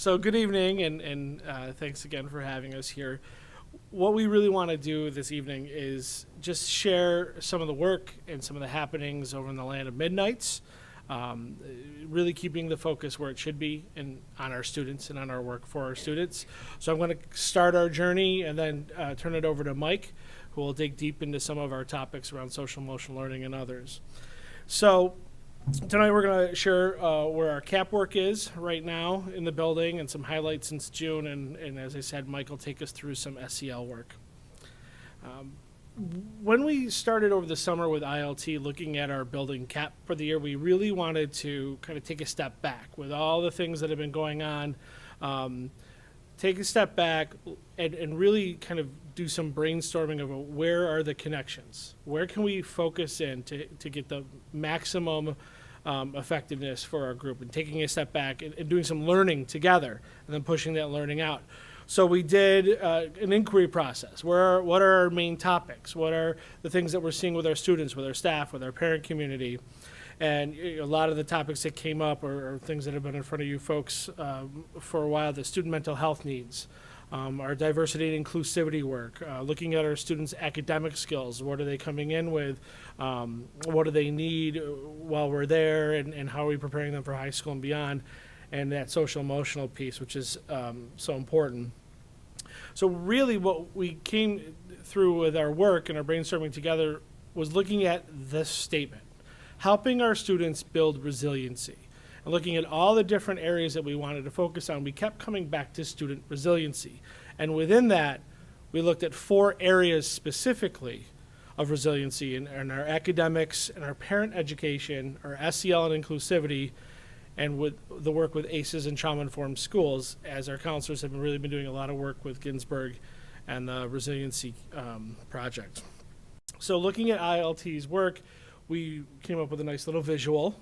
So good evening, and thanks again for having us here. What we really want to do this evening is just share some of the work and some of the happenings over in the land of midnights, really keeping the focus where it should be and on our students and on our work for our students. So I'm going to start our journey and then turn it over to Mike, who will dig deep into some of our topics around social emotional learning and others. So tonight we're going to share where our CAP work is right now in the building and some highlights since June, and as I said, Mike will take us through some SEL work. When we started over the summer with ILT looking at our building CAP for the year, we really wanted to kind of take a step back with all the things that have been going on, take a step back and really kind of do some brainstorming of where are the connections, where can we focus in to get the maximum effectiveness for our group, and taking a step back and doing some learning together and then pushing that learning out. So we did an inquiry process. What are our main topics? What are the things that we're seeing with our students, with our staff, with our parent community? And a lot of the topics that came up are things that have been in front of you folks for a while: the student mental health needs, our diversity and inclusivity work, looking at our students' academic skills. What are they coming in with? What do they need while we're there? And how are we preparing them for high school and beyond? And that social emotional piece, which is so important. So really what we came through with our work and our brainstorming together was looking at this statement: helping our students build resiliency. And looking at all the different areas that we wanted to focus on, we kept coming back to student resiliency. And within that, we looked at 4 areas specifically of resiliency in our academics and our parent education, our SEL and inclusivity, and with the work with ACEs and trauma-informed schools, as our counselors have really been doing a lot of work with Ginsberg and the resiliency project. So looking at ILT's work, we came up with a nice little visual.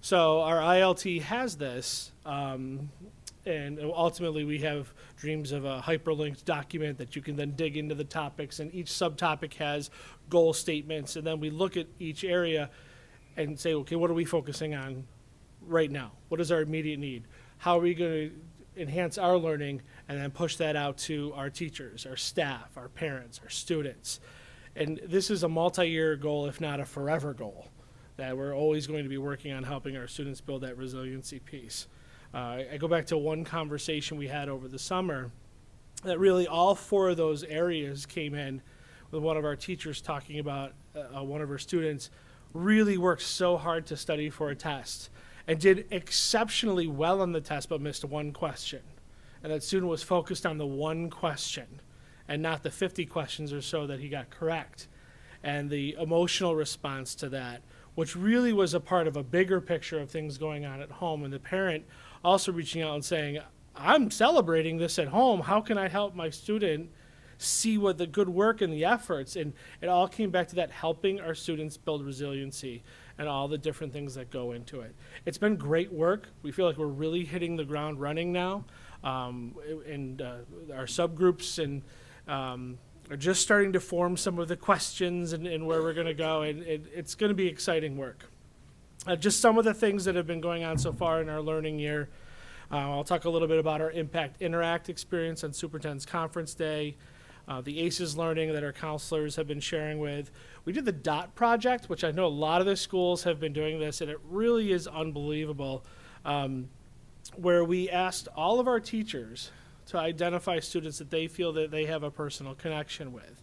So our ILT has this, and ultimately we have dreams of a hyperlinked document that you can then dig into the topics, and each subtopic has goal statements, and then we look at each area and say, okay, what are we focusing on right now? What is our immediate need? How are we going to enhance our learning and then push that out to our teachers, our staff, our parents, our students? And this is a multi-year goal, if not a forever goal, that we're always going to be working on helping our students build that resiliency piece. I go back to one conversation we had over the summer that really all 4 of those areas came in with one of our teachers talking about one of her students really worked so hard to study for a test and did exceptionally well on the test but missed one question. And that student was focused on the one question and not the 50 questions or so that he got correct. And the emotional response to that, which really was a part of a bigger picture of things going on at home, and the parent also reaching out and saying, I'm celebrating this at home. How can I help my student see what the good work and the efforts? And it all came back to that, helping our students build resiliency and all the different things that go into it. It's been great work. We feel like we're really hitting the ground running now. And our subgroups and are just starting to form some of the questions and where we're going to go, and it's going to be exciting work. Just some of the things that have been going on so far in our learning year. I'll talk a little bit about our Impact Interact experience on Superintendent's Conference Day, the ACEs learning that our counselors have been sharing with. We did the DOT project, which I know a lot of the schools have been doing this, and it really is unbelievable, where we asked all of our teachers to identify students that they feel that they have a personal connection with.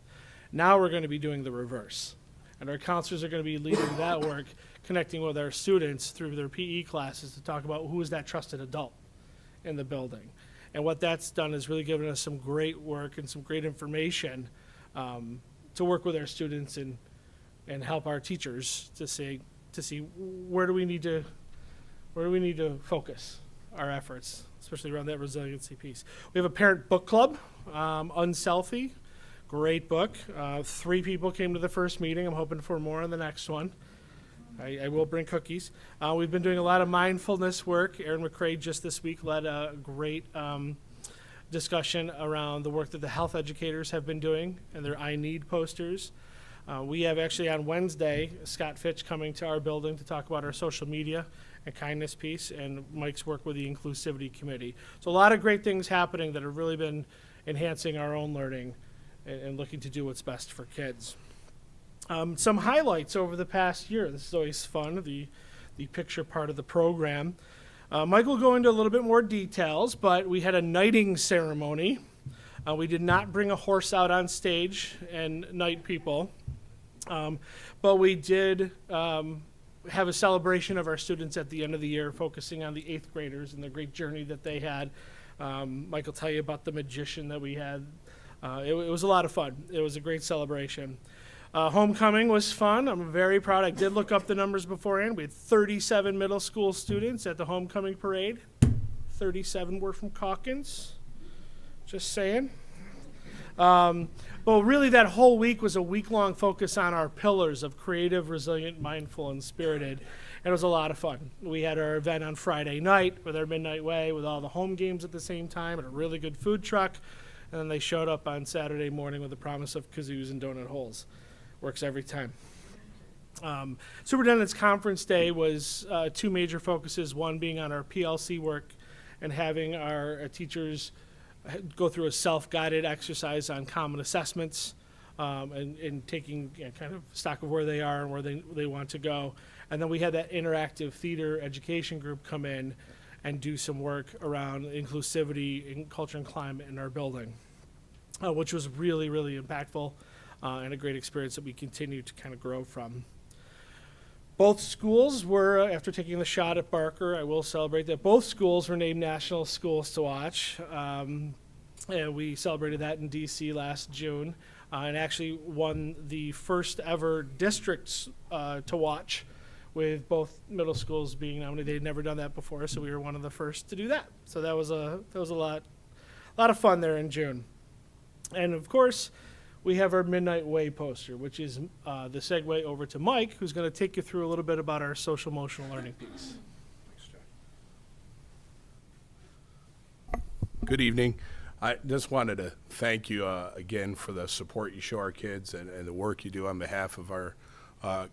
Now we're going to be doing the reverse. And our counselors are going to be leading that work, connecting with our students through their PE classes to talk about who is that trusted adult in the building. And what that's done is really given us some great work and some great information to work with our students and help our teachers to see where do we need to focus our efforts, especially around that resiliency piece. We have a parent book club, Unselfie, great book. 3 people came to the first meeting. I'm hoping for more on the next one. I will bring cookies. We've been doing a lot of mindfulness work. Erin McCrae just this week led a great discussion around the work that the health educators have been doing and their I Need posters. We have actually on Wednesday, Scott Fitch coming to our building to talk about our social media and kindness piece, and Mike's work with the inclusivity committee. So a lot of great things happening that have really been enhancing our own learning and looking to do what's best for kids. Some highlights over the past year. This is always fun, the picture part of the program. Mike will go into a little bit more details, but we had a knighting ceremony. We did not bring a horse out on stage and knight people, but we did have a celebration of our students at the end of the year, focusing on the 8th graders and the great journey that they had. Mike will tell you about the magician that we had. It was a lot of fun. It was a great celebration. Homecoming was fun. I'm very proud. I did look up the numbers beforehand. We had 37 middle school students at the homecoming parade. 37 were from Calkins. Just saying. But really that whole week was a week-long focus on our pillars of creative, resilient, mindful, and spirited. And it was a lot of fun. We had our event on Friday night with our Midnight Way with all the home games at the same time and a really good food truck. And then they showed up on Saturday morning with the promise of kazoos and donut holes. Works every time. Superintendent's Conference Day was 2 major focuses, one being on our PLC work and having our teachers go through a self-guided exercise on common assessments and taking kind of stock of where they are and where they want to go. And then we had that interactive theater education group come in and do some work around inclusivity in culture and climate in our building, which was really, really impactful and a great experience that we continue to kind of grow from. Both schools were, after taking the shot at Barker, I will celebrate that both schools were named National Schools to Watch. And we celebrated that in DC last June and actually won the first ever districts to watch, with both middle schools being nominated. They had never done that before, so we were one of the first to do that. So that was a lot of fun there in June. And of course, we have our Midnight Way poster, which is the segue over to Mike, who's going to take you through a little bit about our social emotional learning piece. Thanks, John. Good evening. I just wanted to thank you again for the support you show our kids and the work you do on behalf of our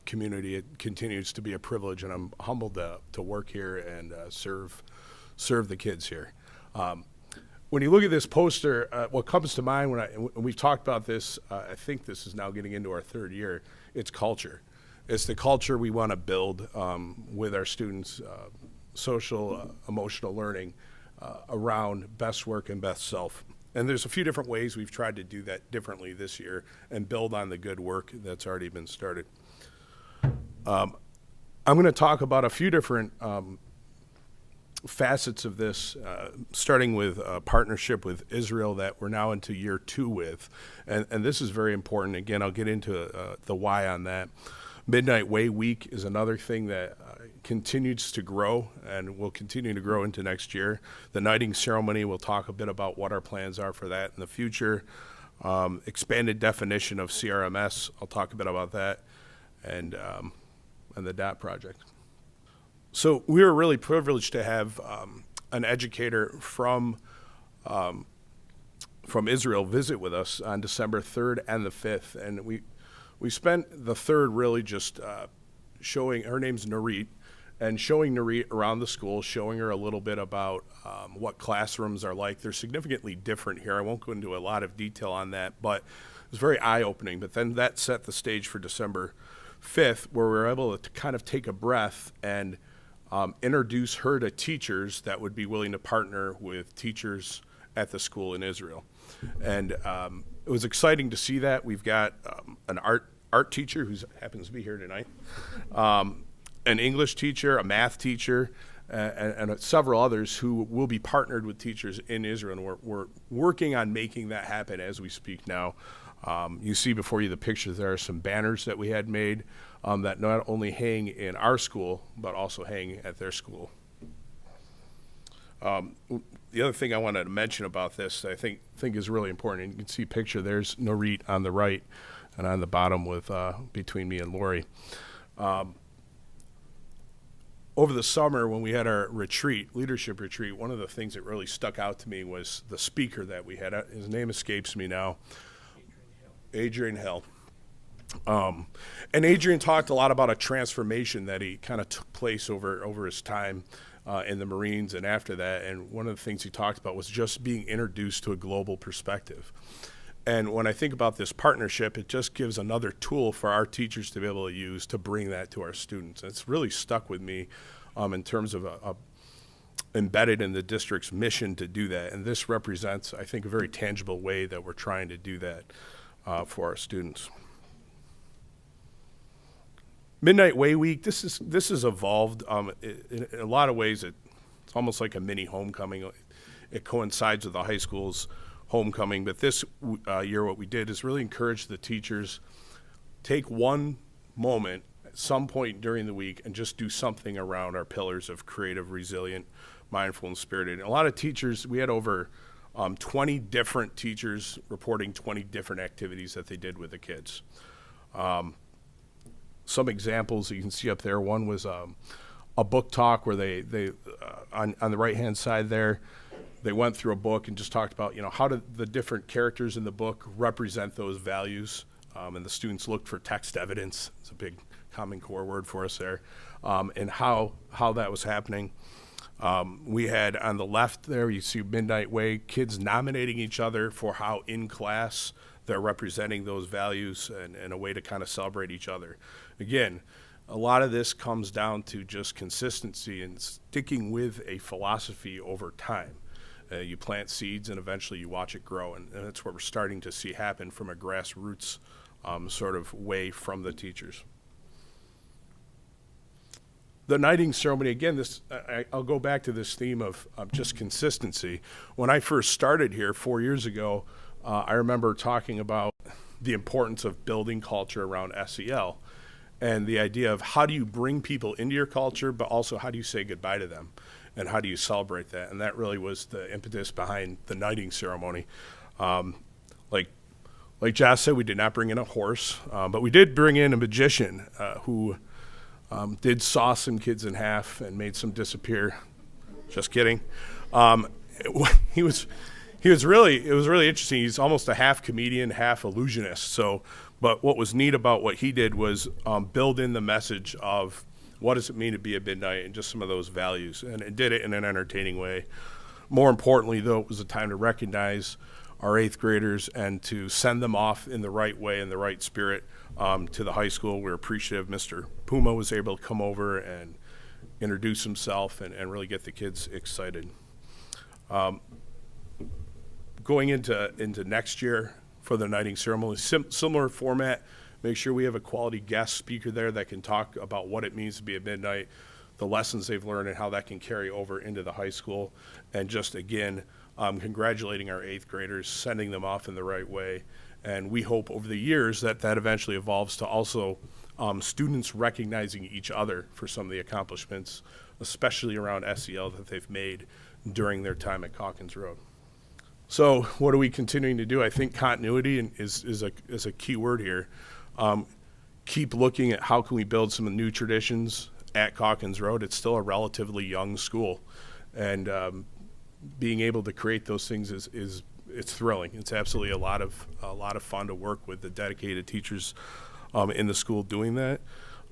community. It continues to be a privilege, and I'm humbled to work here and serve the kids here. When you look at this poster, what comes to mind when we've talked about this, I think this is now getting into our 3rd year, it's culture. It's the culture we want to build with our students, social, emotional learning around best work and best self. And there's a few different ways we've tried to do that differently this year and build on the good work that's already been started. I'm going to talk about a few different facets of this, starting with a partnership with Israel that we're now into year 2 with. And this is very important. Again, I'll get into the why on that. Midnight Way Week is another thing that continues to grow and will continue to grow into next year. The knighting ceremony, we'll talk a bit about what our plans are for that in the future. Expanded definition of CRMS, I'll talk a bit about that, and the DOT project. So we were really privileged to have an educator from Israel visit with us on December 3rd and the 5th, and we spent the 3rd really just showing, her name's Narit, and showing Narit around the school, showing her a little bit about what classrooms are like. They're significantly different here. I won't go into a lot of detail on that, but it was very eye-opening. But then that set the stage for December 5th, where we were able to kind of take a breath and introduce her to teachers that would be willing to partner with teachers at the school in Israel. And it was exciting to see that. We've got an art teacher who happens to be here tonight, an English teacher, a math teacher, and several others who will be partnered with teachers in Israel. And we're working on making that happen as we speak now. You see before you the pictures. There are some banners that we had made that not only hang in our school, but also hang at their school. The other thing I wanted to mention about this, I think is really important, and you can see a picture. There's Norit on the right, and on the bottom with between me and Lori. Over the summer when we had our leadership retreat, one of the things that really stuck out to me was the speaker that we had. His name escapes me now. Adrian Hill. And Adrian talked a lot about a transformation that he kind of took place over his time in the Marines and after that. And one of the things he talked about was just being introduced to a global perspective. And when I think about this partnership, it just gives another tool for our teachers to be able to use to bring that to our students. And it's really stuck with me in terms of embedded in the district's mission to do that. And this represents, I think, a very tangible way that we're trying to do that for our students. Midnight Way Week, this has evolved in a lot of ways. It's almost like a mini homecoming. It coincides with the high school's homecoming, but this year what we did is really encourage the teachers, take one moment at some point during the week and just do something around our pillars of creative, resilient, mindful, and spirited. And a lot of teachers, we had over 20 different teachers reporting 20 different activities that they did with the kids. Some examples you can see up there. One was a book talk where they on the right-hand side there, they went through a book and just talked about, how do the different characters in the book represent those values, and the students looked for text evidence. It's a big Common Core word for us there, and how that was happening. We had on the left there, you see Midnight Way, kids nominating each other for how in class they're representing those values and a way to kind of celebrate each other. Again, a lot of this comes down to just consistency and sticking with a philosophy over time. You plant seeds and eventually you watch it grow, and that's what we're starting to see happen from a grassroots sort of way from the teachers. The knighting ceremony, again, I'll go back to this theme of just consistency. When I first started here 4 years ago, I remember talking about the importance of building culture around SEL and the idea of how do you bring people into your culture, but also how do you say goodbye to them and how do you celebrate that? And that really was the impetus behind the knighting ceremony. Like Josh said, we did not bring in a horse, but we did bring in a magician who did saw some kids in half and made some disappear. Just kidding. It was really interesting. He's almost a half comedian, half illusionist. But what was neat about what he did was build in the message of what does it mean to be a midnight and just some of those values. And it did it in an entertaining way. More importantly, though, it was a time to recognize our 8th graders and to send them off in the right way, in the right spirit to the high school. We're appreciative Mr. Puma was able to come over and introduce himself and really get the kids excited. Going into next year for the knighting ceremony, similar format. Make sure we have a quality guest speaker there that can talk about what it means to be a midnight, the lessons they've learned, and how that can carry over into the high school. And just again, congratulating our 8th graders, sending them off in the right way. And we hope over the years that eventually evolves to also students recognizing each other for some of the accomplishments, especially around SEL that they've made during their time at Calkins Road. So what are we continuing to do? I think continuity is a key word here. Keep looking at how can we build some new traditions at Calkins Road. It's still a relatively young school, and being able to create those things it's thrilling. It's absolutely a lot of fun to work with the dedicated teachers in the school doing that.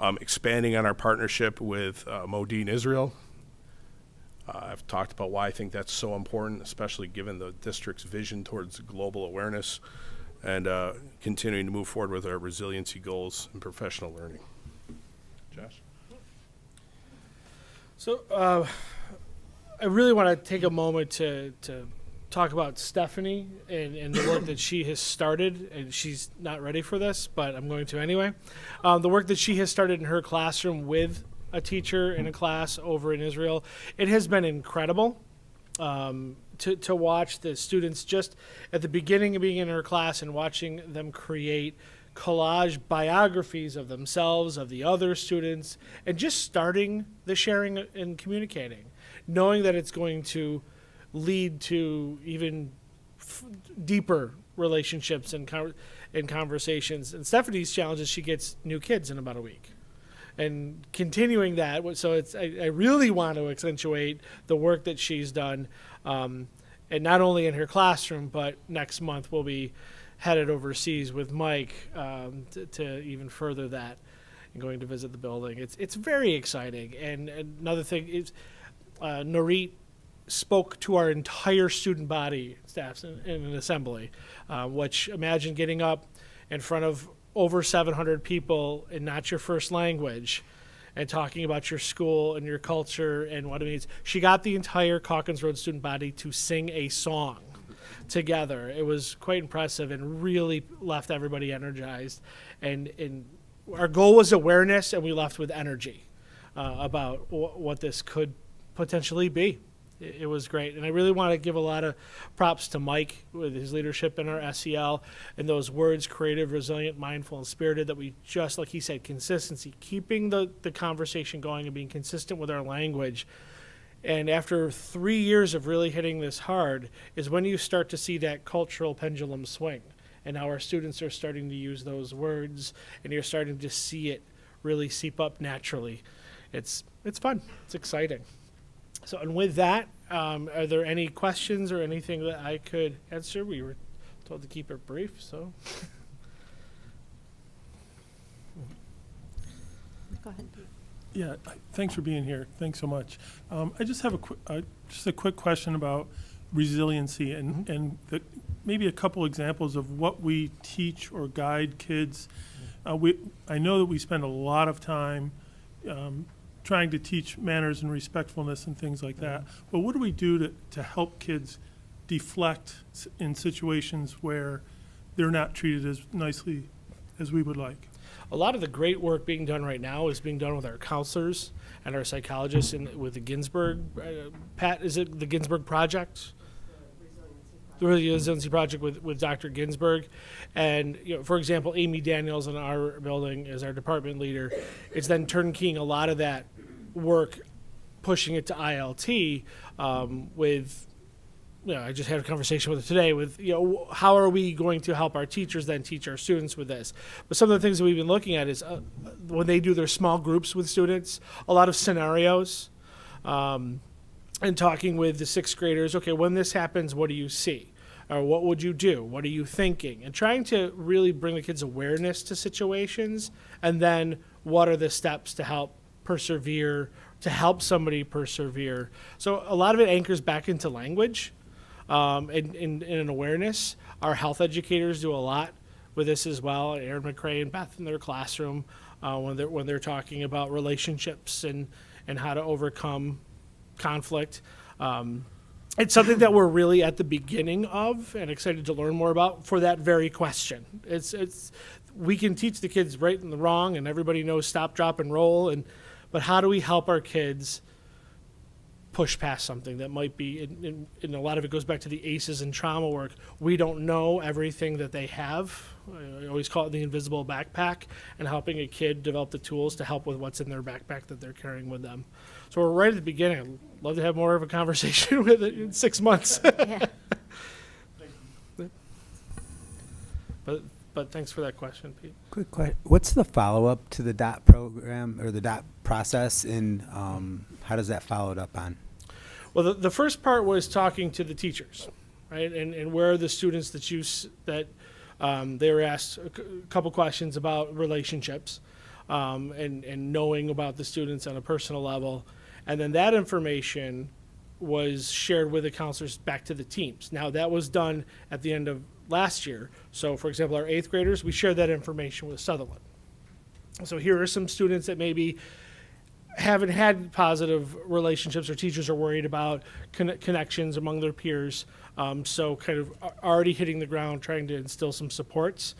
Expanding on our partnership with Modine Israel. I've talked about why I think that's so important, especially given the district's vision towards global awareness, and continuing to move forward with our resiliency goals and professional learning. Josh? So I really want to take a moment to talk about Stephanie and the work that she has started, and she's not ready for this, but I'm going to anyway. The work that she has started in her classroom with a teacher in a class over in Israel. It has been incredible to watch the students just at the beginning of being in her class and watching them create collage biographies of themselves, of the other students, and just starting the sharing and communicating, knowing that it's going to lead to even deeper relationships and conversations. And Stephanie's challenge is she gets new kids in about a week. And continuing that, so I really want to accentuate the work that she's done, and not only in her classroom, but next month we'll be headed overseas with Mike to even further that and going to visit the building. It's very exciting. And another thing is Norit spoke to our entire student body staffs in an assembly, which imagine getting up in front of over 700 people in not your first language and talking about your school and your culture and what it means. She got the entire Calkins Road student body to sing a song together. It was quite impressive and really left everybody energized. And our goal was awareness, and we left with energy about what this could potentially be. It was great. And I really want to give a lot of props to Mike with his leadership in our SEL and those words, creative, resilient, mindful, and spirited, that we just, like he said, consistency, keeping the conversation going and being consistent with our language. And after 3 years of really hitting this hard is when you start to see that cultural pendulum swing. And now our students are starting to use those words, and you're starting to see it really seep up naturally. It's fun. It's exciting. So, and with that, are there any questions or anything that I could answer? We were told to keep it brief, so. Go ahead, Pete. Yeah, thanks for being here. Thanks so much. I just have a quick question about resiliency and maybe a couple examples of what we teach or guide kids. I know that we spend a lot of time trying to teach manners and respectfulness and things like that. But what do we do to help kids deflect in situations where they're not treated as nicely as we would like? A lot of the great work being done right now is being done with our counselors and our psychologists and with the Ginsburg, Pat, is it the Ginsburg Project? The Resiliency Project with Dr. Ginsburg. And, for example, Amy Daniels in our building is our department leader. It's then turnkeying a lot of that work, pushing it to ILT with, I just had a conversation with her today with, how are we going to help our teachers then teach our students with this? But some of the things that we've been looking at is when they do their small groups with students, a lot of scenarios, and talking with the sixth graders, okay, when this happens, what do you see? Or what would you do? What are you thinking? And trying to really bring the kids' awareness to situations, and then what are the steps to help persevere, to help somebody persevere. So a lot of it anchors back into language and an awareness. Our health educators do a lot with this as well. Erin McCrae and Beth in their classroom when they're talking about relationships and how to overcome conflict. It's something that we're really at the beginning of and excited to learn more about for that very question. We can teach the kids right and the wrong, and everybody knows stop, drop, and roll. But how do we help our kids push past something that might be, and a lot of it goes back to the ACEs and trauma work. We don't know everything that they have. I always call it the invisible backpack, and helping a kid develop the tools to help with what's in their backpack that they're carrying with them. So we're right at the beginning. I'd love to have more of a conversation with it in 6 months. Yeah. But thanks for that question, Pete. Quick question. What's the follow-up to the DOT program or the DOT process, and how does that follow it up on? Well, the first part was talking to the teachers, right? And where are the students that they were asked a couple questions about relationships and knowing about the students on a personal level. And then that information was shared with the counselors back to the teams. Now, that was done at the end of last year. So, for example, our 8th graders, we shared that information with Sutherland. So here are some students that maybe haven't had positive relationships, or teachers are worried about connections among their peers. So kind of already hitting the ground, trying to instill some supports.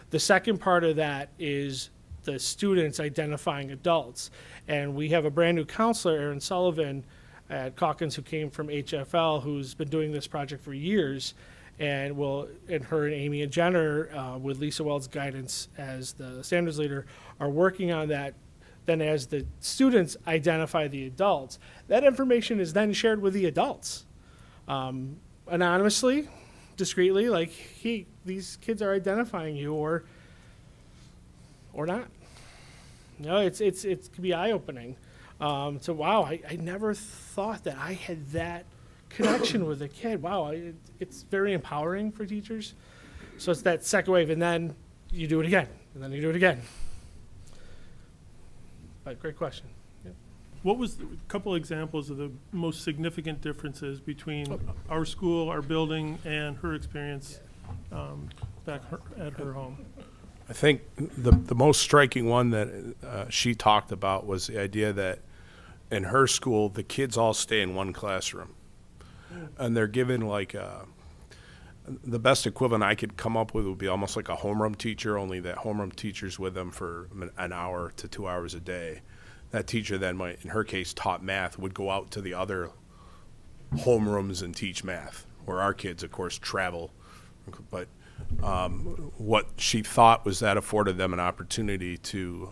The second part of that is the students identifying adults. And we have a brand new counselor, Erin Sullivan, at Calkins, who came from HFL, who's been doing this project for years. And her and Amy and Jenner, with Lisa Weld's guidance as the standards leader, are working on that. Then as the students identify the adults, that information is then shared with the adults. Anonymously, discreetly, like, these kids are identifying you or not. It can be eye-opening. So, wow, I never thought that I had that connection with a kid. Wow, it's very empowering for teachers. So it's that second wave, and then you do it again, and then you do it again. But great question. Yep. What was a couple examples of the most significant differences between our school, our building, and her experience at her home? I think the most striking one that she talked about was the idea that in her school, the kids all stay in one classroom. And they're given like the best equivalent I could come up with would be almost like a homeroom teacher, only that homeroom teacher's with them for an hour to 2 hours a day. That teacher then might, in her case, taught math, would go out to the other homerooms and teach math, where our kids, of course, travel. But what she thought was that afforded them an opportunity to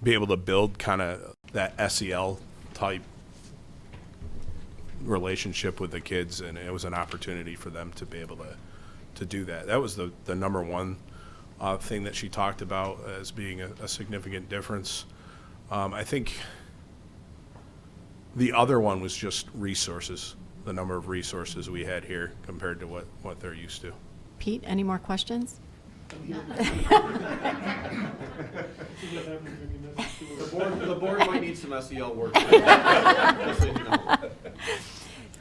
be able to build kind of that SEL type relationship with the kids, and it was an opportunity for them to be able to do that. That was the number one thing that she talked about as being a significant difference. I think the other one was just resources, the number of resources we had here compared to what they're used to. Pete, any more questions? The board might need some SEL work. Just so you know.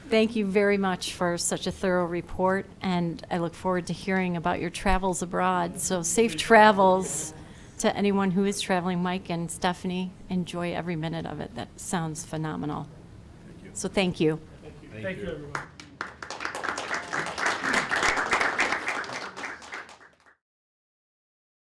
Thank you very much for such a thorough report, and I look forward to hearing about your travels abroad. So safe travels to anyone who is traveling. Mike and Stephanie, enjoy every minute of it. That sounds phenomenal. So thank you. Thank you, everyone.